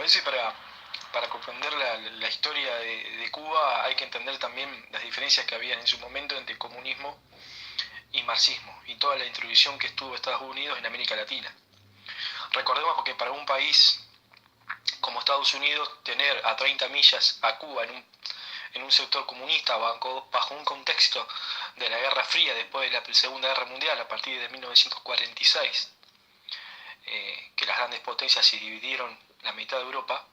parece para comprender la historia de Cuba hay que entender también las diferencias que había en su momento entre comunismo y marxismo y toda la introducción que estuvo Estados Unidos en América Latina. Recordemos que para un país como Estados Unidos, tener a 30 millas a Cuba en un sector comunista bajo un contexto de la Guerra Fría después de la Segunda Guerra Mundial, a partir de 1946, que las grandes potencias se dividieron la mitad de Europa,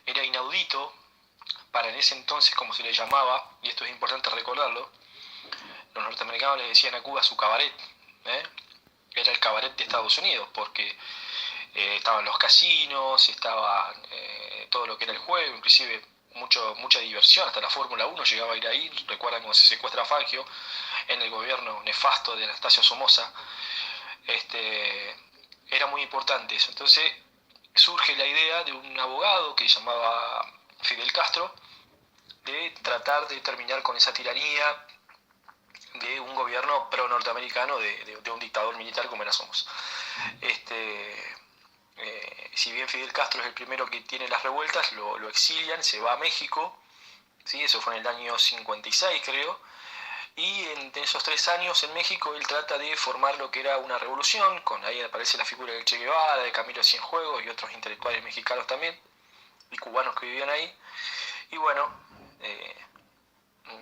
era inaudito para en ese entonces, como se le llamaba, y esto es importante recordarlo, los norteamericanos le decían a Cuba su cabaret, era el cabaret de Estados Unidos, porque estaban los casinos, estaba todo lo que era el juego, inclusive mucha diversión, hasta la Fórmula 1 llegaba a ir ahí. Recuerdan cuando se secuestra a Fangio en el gobierno nefasto de Anastasio Somoza. Era muy importante eso. Entonces surge la idea de un abogado que se llamaba Fidel Castro de tratar de terminar con esa tiranía de un gobierno pro-norteamericano de un dictador militar como era Somoza. Si bien Fidel Castro es el primero que tiene las revueltas, lo exilian, se va a México, ¿sí? Eso fue en el año 56 creo, y en esos 3 años en México él trata de formar lo que era una revolución, ahí aparece la figura del Che Guevara, de Camilo Cienfuegos y otros intelectuales mexicanos también, y cubanos que vivían ahí, y bueno,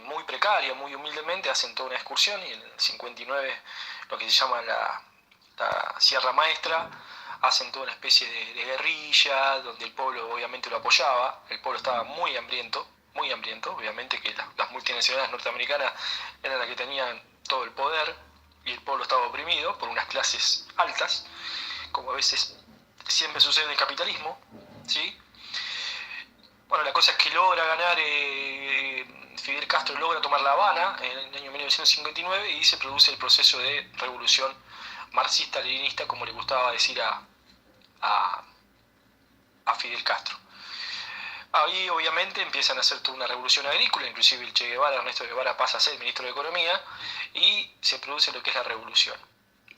muy precaria, muy humildemente hacen toda una excursión, y en el 59 lo que se llama la Sierra Maestra, hacen toda una especie de guerrilla, donde el pueblo obviamente lo apoyaba, el pueblo estaba muy hambriento, obviamente que las multinacionales norteamericanas eran las que tenían todo el poder, y el pueblo estaba oprimido por unas clases altas, como a veces siempre sucede en el capitalismo, ¿sí? Bueno, la cosa es que logra ganar, Fidel Castro logra tomar La Habana en el año 1959 y se produce el proceso de revolución marxista-leninista, como le gustaba decir a Fidel Castro. Ahí obviamente empiezan a hacer toda una revolución agrícola, inclusive el Che Guevara, Ernesto Guevara, pasa a ser ministro de Economía y se produce lo que es la revolución.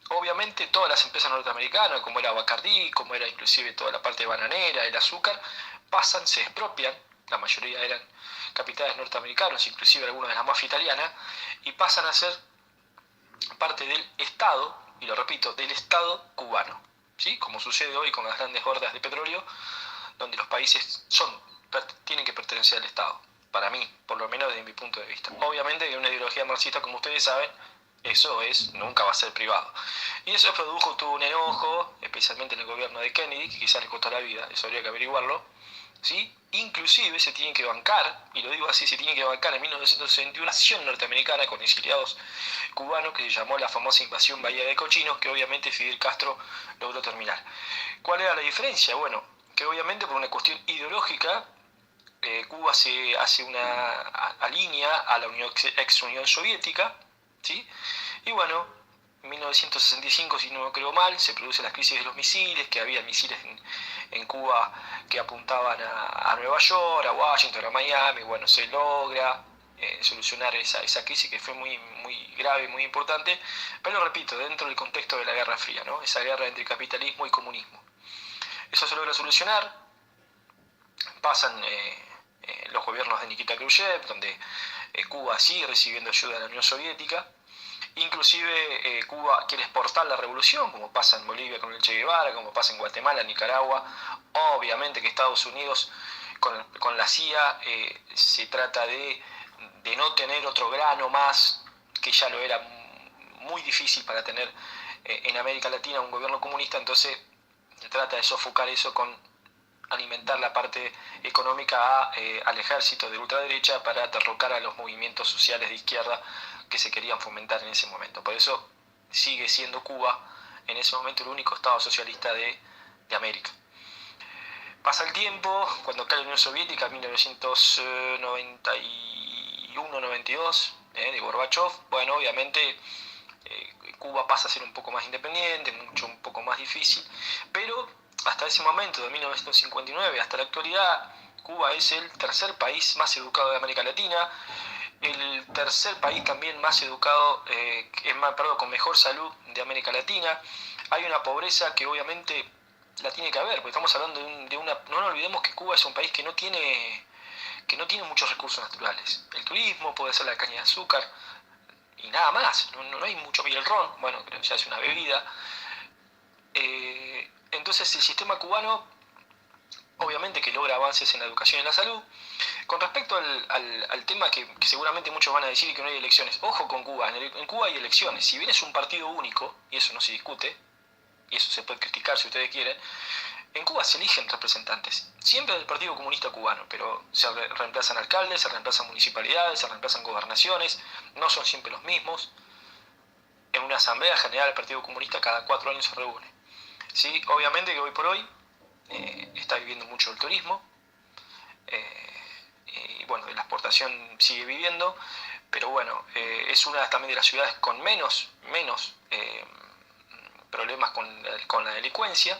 Obviamente todas las empresas norteamericanas, como era Bacardí, como era inclusive toda la parte bananera, el azúcar, pasan, se expropian, la mayoría eran capitales norteamericanos, inclusive algunos de la mafia italiana, y pasan a ser parte del Estado, y lo repito, del Estado cubano, ¿sí? Como sucede hoy con las grandes hordas de petróleo, donde los países tienen que pertenecer al Estado, para mí, por lo menos desde mi punto de vista. Obviamente que una ideología marxista, como ustedes saben, eso nunca va a ser privado. Y eso tuvo un enojo, especialmente en el gobierno de Kennedy, que quizás le costó la vida, eso habría que averiguarlo, ¿sí? Inclusive se tienen que bancar, y lo digo así, se tienen que bancar en 1961 una acción norteamericana con exiliados cubanos que se llamó la famosa invasión Bahía de Cochinos, que obviamente Fidel Castro logró terminar. ¿Cuál era la diferencia? Bueno, que obviamente por una cuestión ideológica, Cuba se hace alinea a la ex Unión Soviética, ¿sí? Y bueno, en 1965, si no creo mal, se produce la crisis de los misiles, que había misiles en Cuba que apuntaban a Nueva York, a Washington, a Miami. Bueno, se logra solucionar esa crisis que fue muy, muy grave, muy importante, pero repito, dentro del contexto de la Guerra Fría, ¿no? Esa guerra entre capitalismo y comunismo. Eso se logra solucionar, pasan los gobiernos de Nikita Khrushchev, donde Cuba sigue recibiendo ayuda de la Unión Soviética. Inclusive Cuba quiere exportar la revolución, como pasa en Bolivia con el Che Guevara, como pasa en Guatemala, Nicaragua. Obviamente que Estados Unidos con la CIA se trata de no tener otro grano más, que ya lo era muy difícil para tener en América Latina un gobierno comunista, entonces se trata de sofocar eso con alimentar la parte económica al ejército de ultraderecha para derrocar a los movimientos sociales de izquierda que se querían fomentar en ese momento. Por eso sigue siendo Cuba en ese momento el único estado socialista de América. Pasa el tiempo, cuando cae la Unión Soviética en 1991-92, de Gorbachev, bueno, obviamente Cuba pasa a ser un poco más independiente, un poco más difícil, pero hasta ese momento, de 1959 hasta la actualidad, Cuba es el tercer país más educado de América Latina, el tercer país también más educado, con mejor salud de América Latina. Hay una pobreza que obviamente la tiene que haber, porque estamos hablando de una... No nos olvidemos que Cuba es un país que no tiene muchos recursos naturales. El turismo, puede ser la caña de azúcar, y nada más, no hay mucho. Y el ron, bueno, creo que ya es una bebida. Entonces el sistema cubano, obviamente que logra avances en la educación y en la salud. Con respecto al tema que seguramente muchos van a decir que no hay elecciones, ojo con Cuba, en Cuba hay elecciones. Si bien es un partido único, y eso no se discute, y eso se puede criticar si ustedes quieren, en Cuba se eligen representantes, siempre del Partido Comunista Cubano, pero se reemplazan alcaldes, se reemplazan municipalidades, se reemplazan gobernaciones, no son siempre los mismos. En una asamblea general el Partido Comunista cada 4 años se reúne. ¿Sí? Obviamente que hoy por hoy está viviendo mucho el turismo, y bueno, la exportación sigue viviendo, pero bueno, es una también de las ciudades con menos problemas con la delincuencia.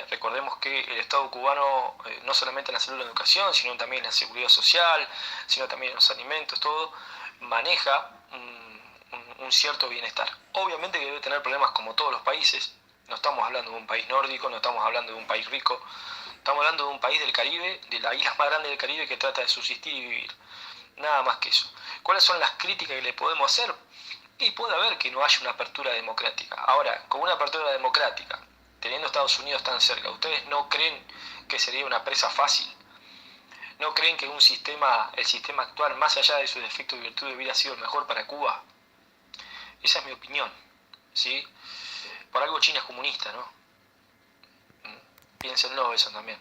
Recordemos que el Estado cubano, no solamente en la salud y la educación, sino también en la seguridad social, sino también en los alimentos, todo, maneja un cierto bienestar. Obviamente que debe tener problemas como todos los países. No estamos hablando de un país nórdico, no estamos hablando de un país rico, estamos hablando de un país del Caribe, de la isla más grande del Caribe, que trata de subsistir y vivir. Nada más que eso. ¿Cuáles son las críticas que le podemos hacer? Y puede haber que no haya una apertura democrática. Ahora, con una apertura democrática, teniendo Estados Unidos tan cerca, ¿ustedes no creen que sería una presa fácil? ¿No creen que el sistema actual, más allá de sus defectos y virtudes, hubiera sido el mejor para Cuba? Esa es mi opinión, ¿sí? Por algo China es comunista, ¿no? Piénsenlo eso también.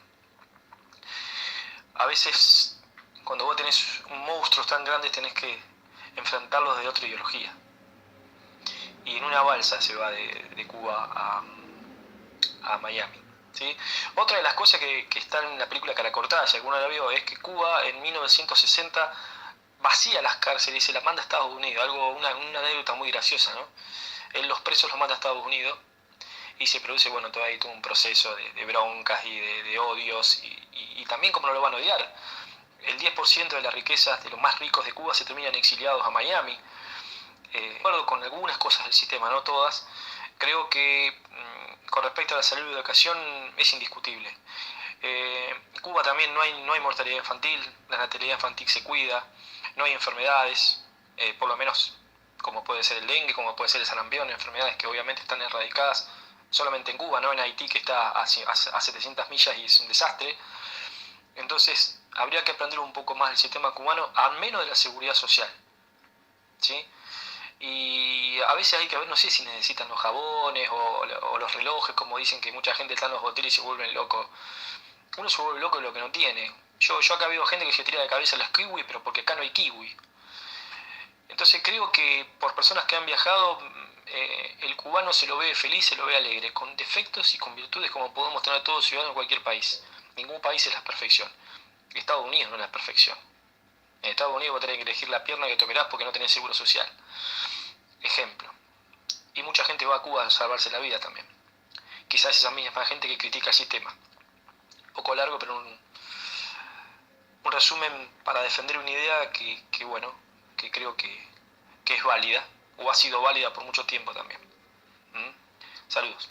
A veces, cuando vos tenés monstruos tan grandes, tenés que enfrentarlos de otra ideología. Y en una balsa se va de Cuba a Miami. ¿Sí? Otra de las cosas que está en la película Cara Cortada, si alguno la vio, es que Cuba en 1960 vacía las cárceles y se las manda a Estados Unidos, una anécdota muy graciosa, ¿no? Él los presos los manda a Estados Unidos y se produce, bueno, todo ahí todo un proceso de broncas y de odios y también como no lo van a odiar. El 10% de las riquezas de los más ricos de Cuba se terminan exiliados a Miami. De acuerdo con algunas cosas del sistema, no todas, creo que con respecto a la salud y la educación es indiscutible. Cuba también no hay mortalidad infantil, la natalidad infantil se cuida, no hay enfermedades, por lo menos como puede ser el dengue, como puede ser el sarampión, enfermedades que obviamente están erradicadas solamente en Cuba, no en Haití, que está a 700 millas y es un desastre. Entonces habría que aprender un poco más del sistema cubano, al menos de la seguridad social, ¿sí? Y a veces hay que ver, no sé si necesitan los jabones o los relojes, como dicen que mucha gente está en los hoteles y se vuelven locos. Uno se vuelve loco de lo que no tiene. Yo acá veo gente que se tira de cabeza a los kiwi, pero porque acá no hay kiwi. Entonces creo que por personas que han viajado, el cubano se lo ve feliz, se lo ve alegre, con defectos y con virtudes como podemos tener todos ciudadanos en cualquier país. Ningún país es la perfección. Estados Unidos no es la perfección. En Estados Unidos vos tenés que elegir la pierna que te operás porque no tenés seguro social. Ejemplo. Y mucha gente va a Cuba a salvarse la vida también. Quizás esa misma gente que critica el sistema. Un poco largo, pero un resumen para defender una idea que bueno, que creo que es válida, o ha sido válida por mucho tiempo también. Saludos.